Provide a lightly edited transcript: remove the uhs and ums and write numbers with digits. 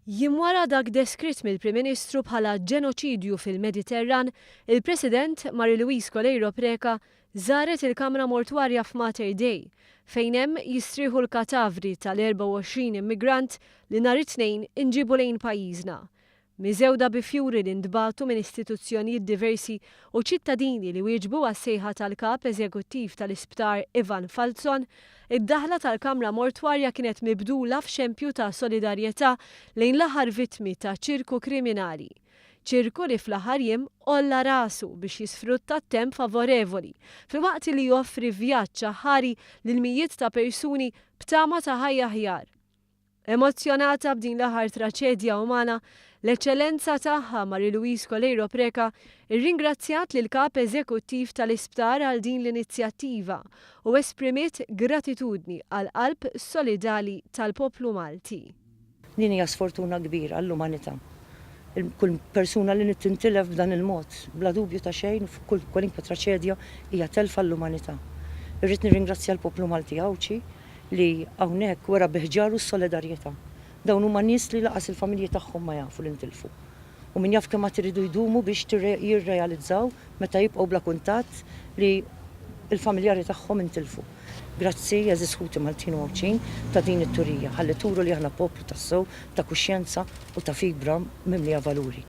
Jiem wara dak deskritt mill-Prim Ministru bħala ġenoċidju fil-Mediterran, il-President Marie-Louise Coleiro Preca żaret il-Kamra Mortwarja f'Mater Dei fejn hemm jistrieħu l-katavri tal-24 immigrant li nhar it-tnejn inġibu lejn pajjiżna. Miżewda bi fjuri li ntbagħtu minn istituzzjonijiet diversi u ċittadini li wieġbu għas-sejħa tal-Kap Eżekuttiv tal-Isptar Ivan Falzon, id-daħla tal-Kamra Mortwarja kienet mibdula f'xempju ta' solidarjetà lejn l-aħħar vittmi ta' ċirku kriminali. ċirku li fl-aħħar jiem olla rasu biex jisfrutta t-temp favorevoli, filwaqt li joffri vjaġġ ħari lil mijiet ta' persuni b'tama ta' ħajja aħjar. Emozzjonata b'din l-aħħar traċedja umana, l-eċċellenza tagħha Marie-Louise Coleiro Preca irringrazzjat lil kap eżekuttiv tal-Isptar għal din l-inizjattiva u esprimiet gratitudni għal qalb solidali tal-poplu Malti. Din hija sfortuna kbira għall-umanità. Kull persuna li nittintilef b'dan il-mod, bla dubju ta' xejn, f'kull kwalinkwa traċedja hija telfa l-umanità. Irrid nirringrazzja l-poplu Malti Għawċi li hawnhekk wara biħġaru s-solidarjetà. Dawn huma nies li laqas il-familji tagħhom ma jafu li ntilfu. U min jaf kemm iridu jdumu biex jirrealizzaw meta jibqgħu bla kuntatt li il-familjari tagħhom intilfu. Grazzi eżis ħuti Maltin u Għawċin ta' din it-turija ħalli turu li aħna poplu tas-sew ta' kuxjenza u ta' fibra mimlija valuri.